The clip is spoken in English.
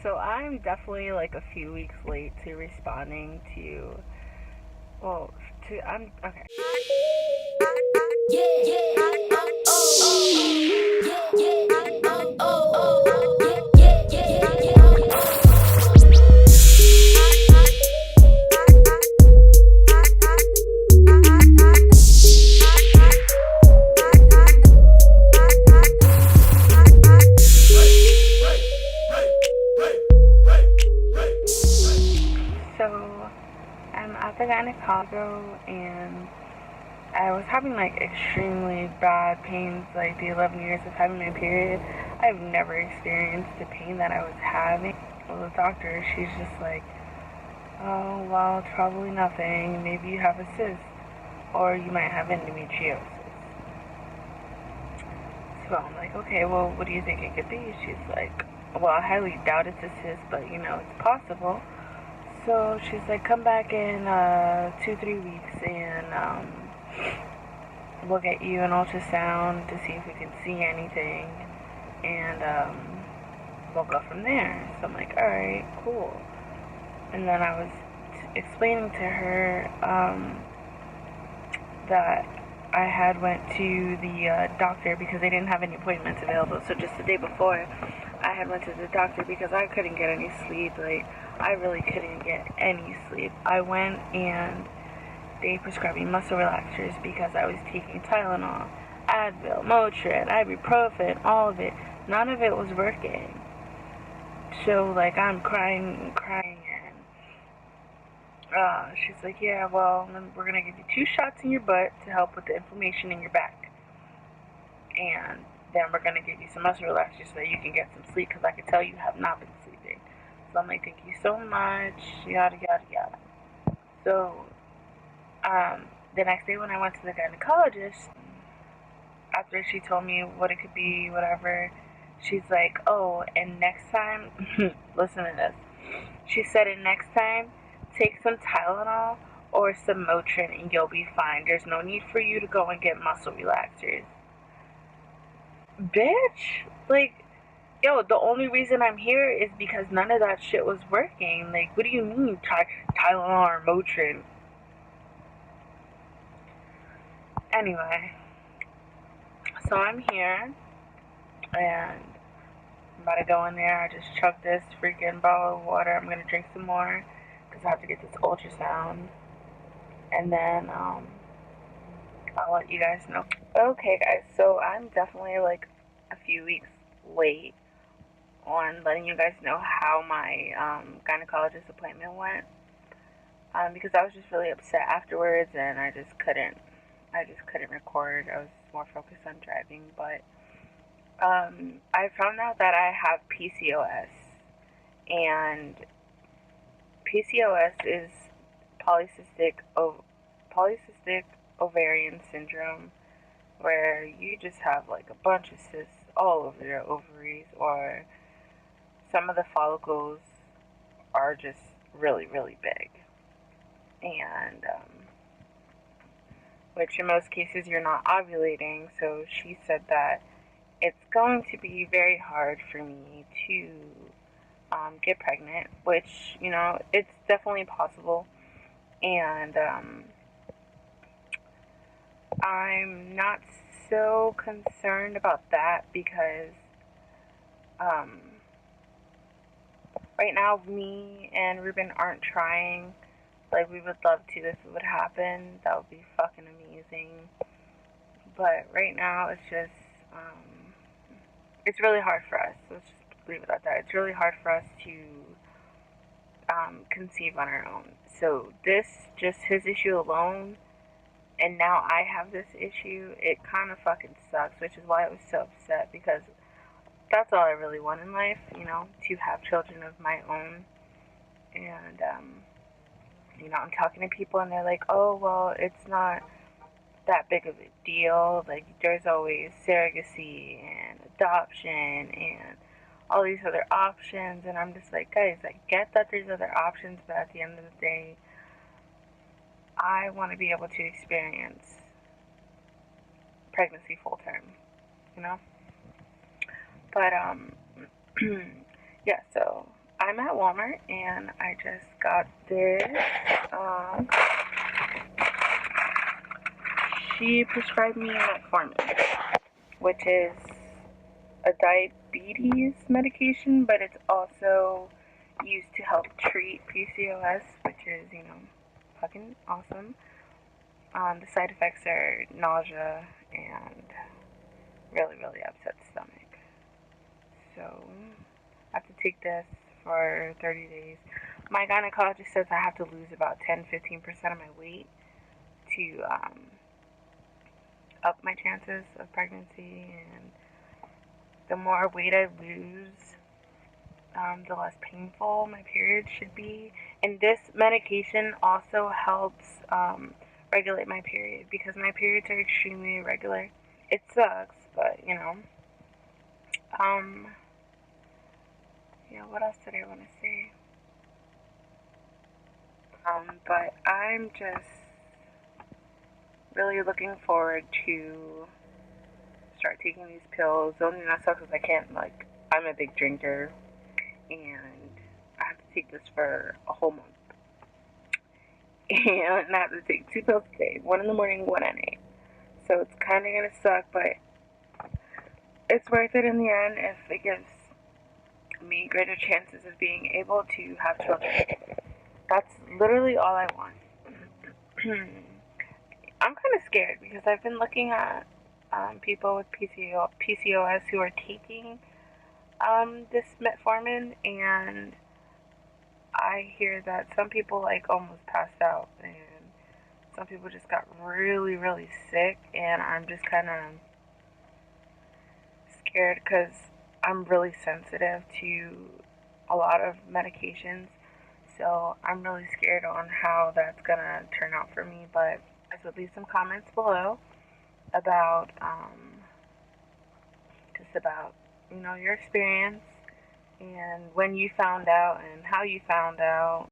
So I'm definitely like a few weeks late to responding to, well, I'm, okay. So I'm at the gynecologist and I was having like extremely bad pains, like the 11 years of having my period. I've never experienced the pain that I was having. Well, the doctor, she's just like, oh, well, it's probably nothing. Maybe you have a cyst, or you might have endometriosis. So I'm like, okay, well, what do you think it could be? She's like, well, I highly doubt it's a cyst, but it's possible. So she's like, come back in 2-3 weeks and we'll get you an ultrasound to see if we can see anything, and we'll go from there. So I'm like, alright, cool. And then I was explaining to her that I had went to the doctor because they didn't have any appointments available. So just the day before, I had went to the doctor because I couldn't get any sleep. Like, I really couldn't get any sleep. I went and they prescribed me muscle relaxers because I was taking Tylenol, Advil, Motrin, ibuprofen, all of it. None of it was working. So, like, I'm crying and crying, and she's like, yeah, well, then we're going to give you 2 shots in your butt to help with the inflammation in your back. And then we're going to give you some muscle relaxers so that you can get some sleep, because I can tell you have not been sleeping. So I'm like, thank you so much, yada, yada, yada. So, the next day when I went to the gynecologist, after she told me what it could be, whatever, she's like, oh, and next time, listen to this. She said, and next time, take some Tylenol or some Motrin and you'll be fine. There's no need for you to go and get muscle relaxers. Bitch, like, yo, the only reason I'm here is because none of that shit was working. Like, what do you mean, Tylenol or Motrin? Anyway, so I'm here, and I'm about to go in there. I just chugged this freaking bottle of water. I'm gonna drink some more, because I have to get this ultrasound, and then, I'll let you guys know. Okay, guys, so I'm definitely, like, a few weeks late on letting you guys know how my, gynecologist appointment went, because I was just really upset afterwards, and I just couldn't record. I was more focused on driving, but I found out that I have PCOS, and PCOS is polycystic ovarian syndrome, where you just have like a bunch of cysts all over your ovaries, or some of the follicles are just really, really big, and which in most cases you're not ovulating. So she said that it's going to be very hard for me to get pregnant, which, it's definitely possible. And I'm not so concerned about that because right now me and Ruben aren't trying. Like, we would love to if it would happen. That would be fucking amazing. But right now it's just it's really hard for us. Let's just leave it at that. It's really hard for us to conceive on our own. So just his issue alone, and now I have this issue, it kind of fucking sucks, which is why I was so upset, because that's all I really want in life, to have children of my own. And, I'm talking to people and they're like, oh, well, it's not that big of a deal. Like, there's always surrogacy and adoption and all these other options. And I'm just like, guys, I get that there's other options, but at the end of the day, I want to be able to experience pregnancy full term, But, yeah, so I'm at Walmart and I just got this. She prescribed me metformin, which is a diabetes medication, but it's also used to help treat PCOS, which is, fucking awesome. The side effects are nausea and really, really upset stomach. So I have to take this for 30 days. My gynecologist says I have to lose about 10-15% of my weight to up my chances of pregnancy, and the more weight I lose, the less painful my period should be. And this medication also helps regulate my period, because my periods are extremely irregular. It sucks, but what else did I want to say? But I'm just really looking forward to start taking these pills. The only thing that sucks is I'm a big drinker, and I have to take this for a whole month. And I have to take 2 pills a day, 1 in the morning, 1 at night. So it's kind of going to suck, but it's worth it in the end if it gives me greater chances of being able to have children. That's literally all I want. I'm kind of scared because I've been looking at people with PCOS who are taking this metformin, and I hear that some people almost passed out, and some people just got really, really sick, and I'm just kind of scared because I'm really sensitive to a lot of medications, so I'm really scared on how that's gonna turn out for me. But I would leave some comments below about just about your experience and when you found out and how you found out.